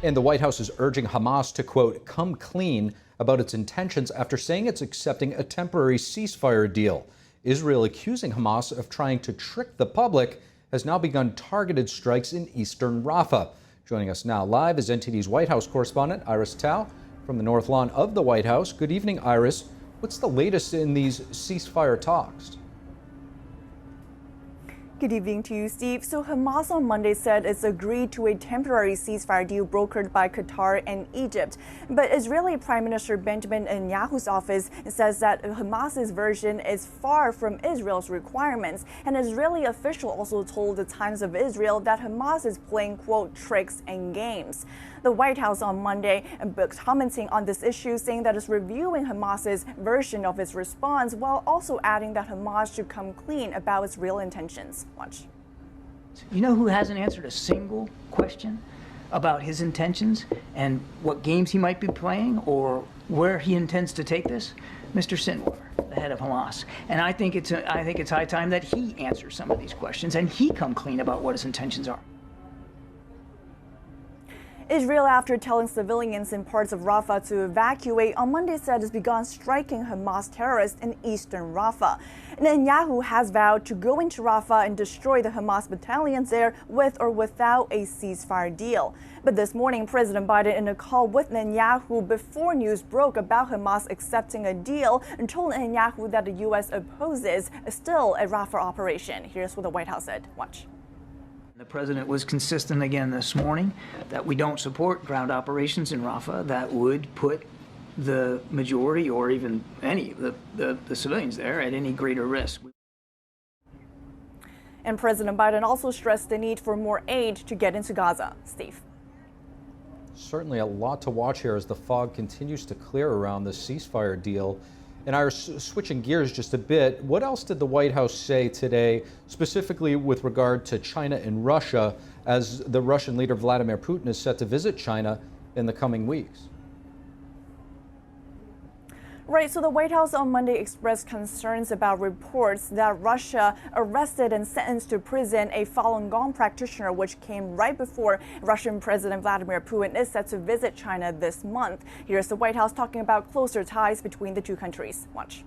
And the White House is urging Hamas to, quote, come clean about its intentions after saying it's accepting a temporary ceasefire deal. Israel, accusing Hamas of trying to trick the public, has now begun targeted strikes in eastern Rafah. Joining us now live is NTD's White House correspondent Iris Tao from the North Lawn of the White House. Good evening, Iris. What's the latest in these ceasefire talks? Good evening to you, Steve. So Hamas on Monday said it's agreed to a temporary ceasefire deal brokered by Qatar and Egypt. But Israeli Prime Minister Benjamin Netanyahu's office says that Hamas's version is far from Israel's requirements. An Israeli official also told the Times of Israel that Hamas is playing, quote, tricks and games. The White House on Monday commenting on this issue, saying that it's reviewing Hamas's version of its response, while also adding that Hamas should come clean about its real intentions. Watch. You know who hasn't answered a single question about his intentions and what games he might be playing or where he intends to take this? Mr. Sinwar, the head of Hamas. And I think it's high time that he answers some of these questions and he come clean about what his intentions are. Israel, after telling civilians in parts of Rafah to evacuate, on Monday said it's begun striking Hamas terrorists in eastern Rafah. Netanyahu has vowed to go into Rafah and destroy the Hamas battalions there with or without a ceasefire deal. But this morning, President Biden, in a call with Netanyahu before news broke about Hamas accepting a deal, and told Netanyahu that the U.S. opposes still a Rafah operation. Here's what the White House said. Watch. The president was consistent again this morning that we don't support ground operations in Rafah that would put the majority or even any of the civilians there at any greater risk. And President Biden also stressed the need for more aid to get into Gaza. Steve. Certainly a lot to watch here as the fog continues to clear around the ceasefire deal. And switching gears just a bit, what else did the White House say today, specifically with regard to China and Russia, as the Russian leader Vladimir Putin is set to visit China in the coming weeks? Right, so the White House on Monday expressed concerns about reports that Russia arrested and sentenced to prison a Fallong Gong practitioner, which came right before Russian President Vladimir Putin is set to visit China this month. Here's the White House talking about closer ties between the two countries. Watch.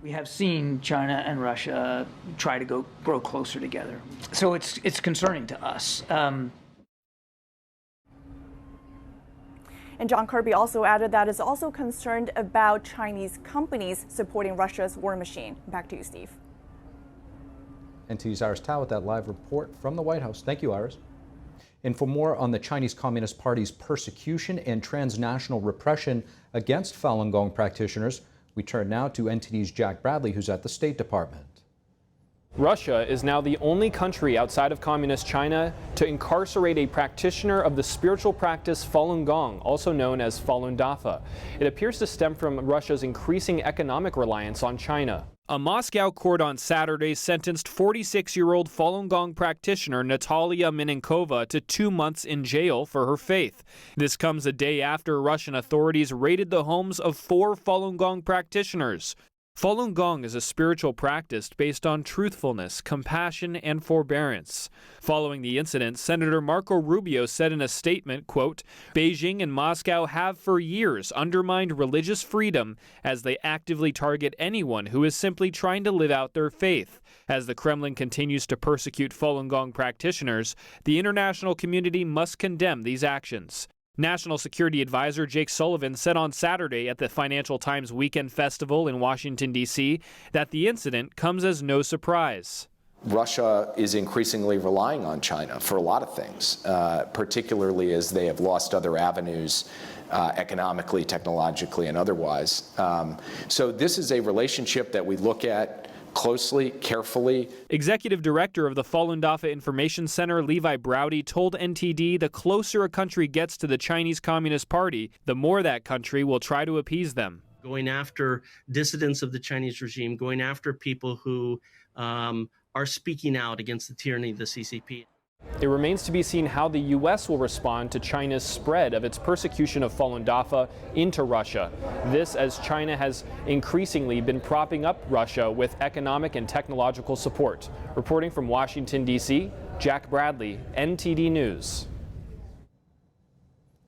We have seen China and Russia try to grow closer together. So it's concerning to us. And John Kirby also added that is also concerned about Chinese companies supporting Russia's war machine. Back to you, Steve. NTD's Iris Tao with that live report from the White House. Thank you, Iris. And for more on the Chinese Communist Party's persecution and transnational repression against Falun Gong practitioners, we turn now to NTD's Jack Bradley, who's at the State Department. Russia is now the only country outside of communist China to incarcerate a practitioner of the spiritual practice Falun Gong, also known as Falun Dafa. It appears to stem from Russia's increasing economic reliance on China. A Moscow court on Saturday sentenced 46-year-old Falun Gong practitioner Natalia Minenkova to 2 months in jail for her faith. This comes a day after Russian authorities raided the homes of 4 Falun Gong practitioners. Falun Gong is a spiritual practice based on truthfulness, compassion, and forbearance. Following the incident, Senator Marco Rubio said in a statement, quote, Beijing and Moscow have for years undermined religious freedom as they actively target anyone who is simply trying to live out their faith. As the Kremlin continues to persecute Falun Gong practitioners, the international community must condemn these actions. National Security Advisor Jake Sullivan said on Saturday at the Financial Times Weekend Festival in Washington, D.C., that the incident comes as no surprise. Russia is increasingly relying on China for a lot of things, particularly as they have lost other avenues economically, technologically, and otherwise. So this is a relationship that we look at closely, carefully. Executive Director of the Falun Dafa Information Center, Levi Browdy, told NTD the closer a country gets to the Chinese Communist Party, the more that country will try to appease them. Going after dissidents of the Chinese regime, going after people who are speaking out against the tyranny of the CCP. It remains to be seen how the U.S. will respond to China's spread of its persecution of Falun Dafa into Russia. This as China has increasingly been propping up Russia with economic and technological support. Reporting from Washington, D.C., Jack Bradley, NTD News.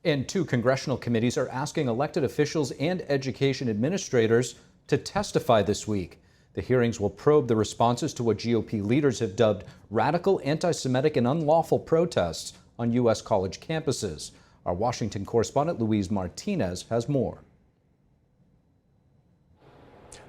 And 2 congressional committees are asking elected officials and education administrators to testify this week. The hearings will probe the responses to what GOP leaders have dubbed radical, anti-Semitic, and unlawful protests on U.S. college campuses. Our Washington correspondent Luis Martinez has more.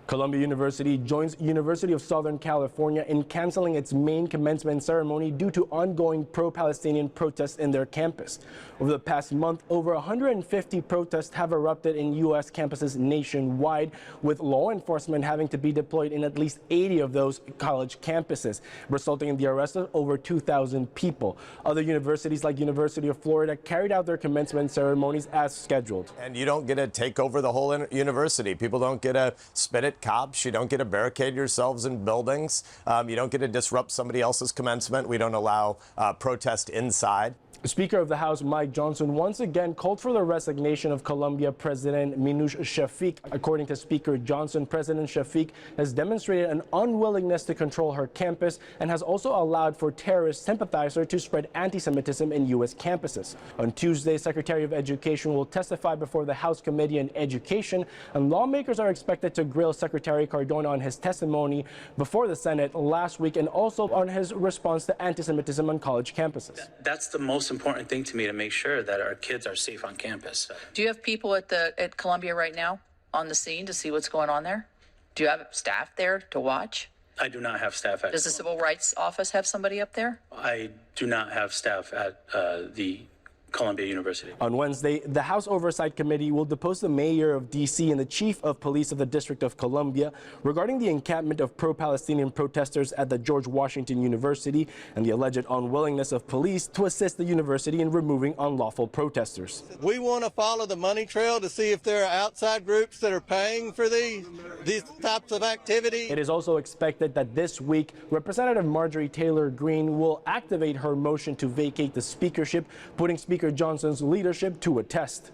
Columbia University joins University of Southern California in canceling its main commencement ceremony due to ongoing pro-Palestinian protests in their campus. Over the past month, over 150 protests have erupted in U.S. campuses nationwide, with law enforcement having to be deployed in at least 80 of those college campuses, resulting in the arrest of over 2,000 people. Other universities like University of Florida carried out their commencement ceremonies as scheduled. And you don't get to take over the whole university. People don't get to spit at cops. You don't get to barricade yourselves in buildings. You don't get to disrupt somebody else's commencement. We don't allow protest inside. Speaker of the House Mike Johnson once again called for the resignation of Columbia President Minouche Shafik. According to Speaker Johnson, President Shafik has demonstrated an unwillingness to control her campus and has also allowed for terrorist sympathizers to spread anti-Semitism in U.S. campuses. On Tuesday, Secretary of Education will testify before the House Committee on Education, and lawmakers are expected to grill Secretary Cardona on his testimony before the Senate last week and also on his response to anti-Semitism on college campuses. That's the most important thing to me, to make sure that our kids are safe on campus. Do you have people at Columbia right now on the scene to see what's going on there? Do you have staff there to watch? I do not have staff at. Does the Civil Rights Office have somebody up there? I do not have staff at the Columbia University. On Wednesday, the House Oversight Committee will depose the mayor of D.C. and the chief of police of the District of Columbia regarding the encampment of pro-Palestinian protesters at the George Washington University and the alleged unwillingness of police to assist the university in removing unlawful protesters. We want to follow the money trail to see if there are outside groups that are paying for these types of activity. It is also expected that this week, Representative Marjorie Taylor Greene will activate her motion to vacate the speakership, putting Speaker Johnson's leadership to a test.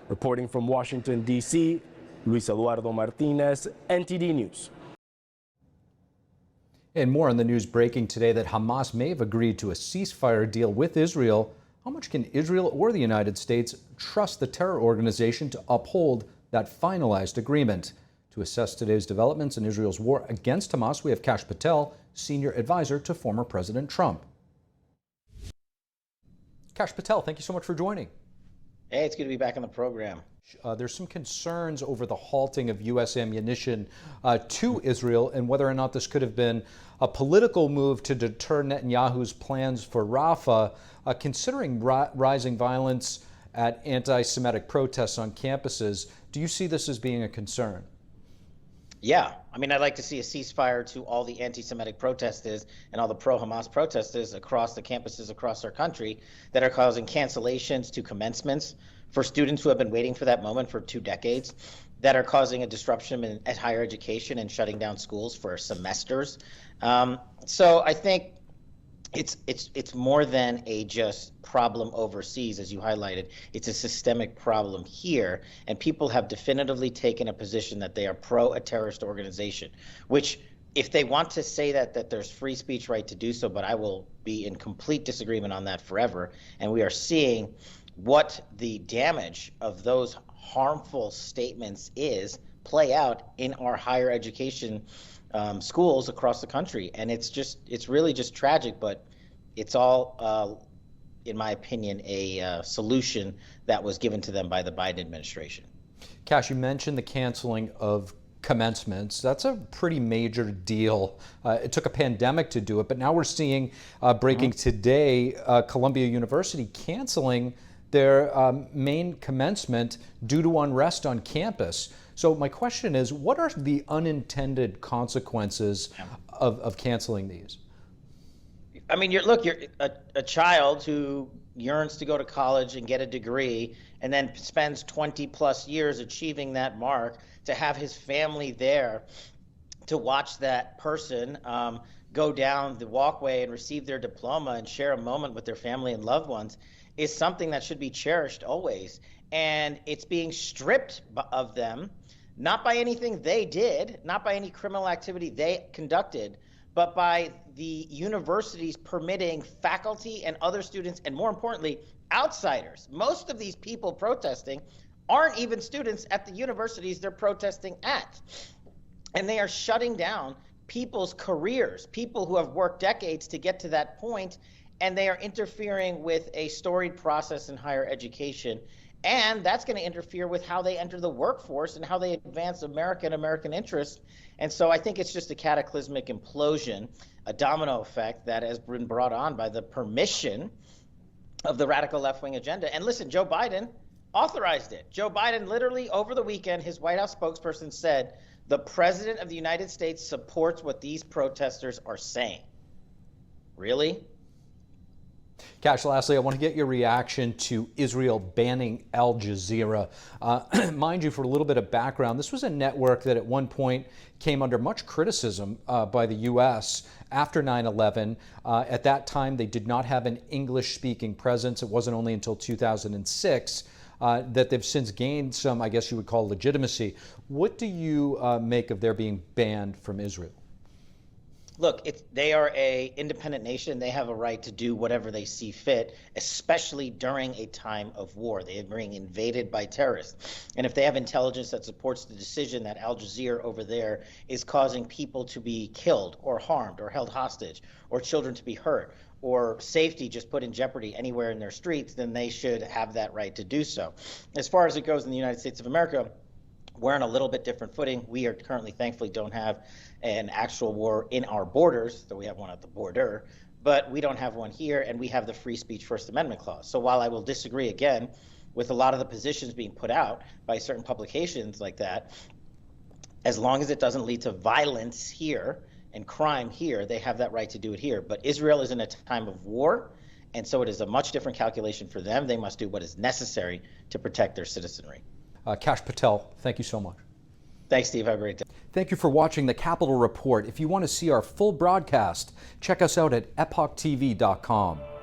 Reporting from Washington, D.C., Luis Eduardo Martinez, NTD News. And more on the news breaking today that Hamas may have agreed to a ceasefire deal with Israel. How much can Israel or the United States trust the terror organization to uphold that finalized agreement? To assess today's developments in Israel's war against Hamas, we have Kash Patel, senior advisor to former President Trump. Kash Patel, thank you so much for joining. Hey, it's good to be back on the program. There's some concerns over the halting of U.S. ammunition to Israel and whether or not this could have been a political move to deter Netanyahu's plans for Rafah, considering rising violence at anti-Semitic protests on campuses. Do you see this as being a concern? Yeah, I mean, I'd like to see a ceasefire to all the anti-Semitic protesters and all the pro-Hamas protesters across the campuses across our country that are causing cancellations to commencements for students who have been waiting for that moment for 2 decades, that are causing a disruption at higher education and shutting down schools for semesters. So I think it's more than a just problem overseas, as you highlighted. It's a systemic problem here, and people have definitively taken a position that they are pro a terrorist organization, which, if they want to say that there's free speech right to do so, but I will be in complete disagreement on that forever. And we are seeing what the damage of those harmful statements is play out in our higher education schools across the country. And it's really just tragic, but it's all, in my opinion, a solution that was given to them by the Biden administration. Kash, you mentioned the canceling of commencements. That's a pretty major deal. It took a pandemic to do it, but now we're seeing breaking today, Columbia University canceling their main commencement due to unrest on campus. So my question is, what are the unintended consequences of canceling these? I mean, you're a child who yearns to go to college and get a degree and then spends 20 plus years achieving that mark, to have his family there to watch that person go down the walkway and receive their diploma and share a moment with their family and loved ones is something that should be cherished always. And it's being stripped of them, not by anything they did, not by any criminal activity they conducted, but by the universities permitting faculty and other students, and more importantly, outsiders. Most of these people protesting aren't even students at the universities they're protesting at. And they are shutting down people's careers, people who have worked decades to get to that point, and they are interfering with a storied process in higher education. And that's going to interfere with how they enter the workforce and how they advance America and American interests. And so I think it's just a cataclysmic implosion, a domino effect that has been brought on by the permission of the radical left-wing agenda. And listen, Joe Biden authorized it. Joe Biden literally over the weekend, his White House spokesperson said, the president of the United States supports what these protesters are saying. Really? Cash, lastly, I want to get your reaction to Israel banning Al Jazeera. Mind you, for a little bit of background, this was a network that at one point came under much criticism by the U.S. after 9/11. At that time, they did not have an English-speaking presence. It wasn't only until 2006 that they've since gained some, I guess you would call, legitimacy. What do you make of their being banned from Israel? Look, they are an independent nation. They have a right to do whatever they see fit, especially during a time of war. They are being invaded by terrorists. And if they have intelligence that supports the decision that Al Jazeera over there is causing people to be killed or harmed or held hostage or children to be hurt or safety just put in jeopardy anywhere in their streets, then they should have that right to do so. As far as it goes in the United States of America, we're on a little bit different footing. We are currently, thankfully, don't have an actual war in our borders, though we have one at the border, but we don't have one here, and we have the free speech First Amendment clause. So while I will disagree again with a lot of the positions being put out by certain publications like that, as long as it doesn't lead to violence here and crime here, they have that right to do it here. But Israel is in a time of war, and so it is a much different calculation for them. They must do what is necessary to protect their citizenry. Cash Patel, thank you so much. Thanks, Steve. Have a great day. Thank you for watching the Capitol Report. If you want to see our full broadcast, check us out at epochtv.com.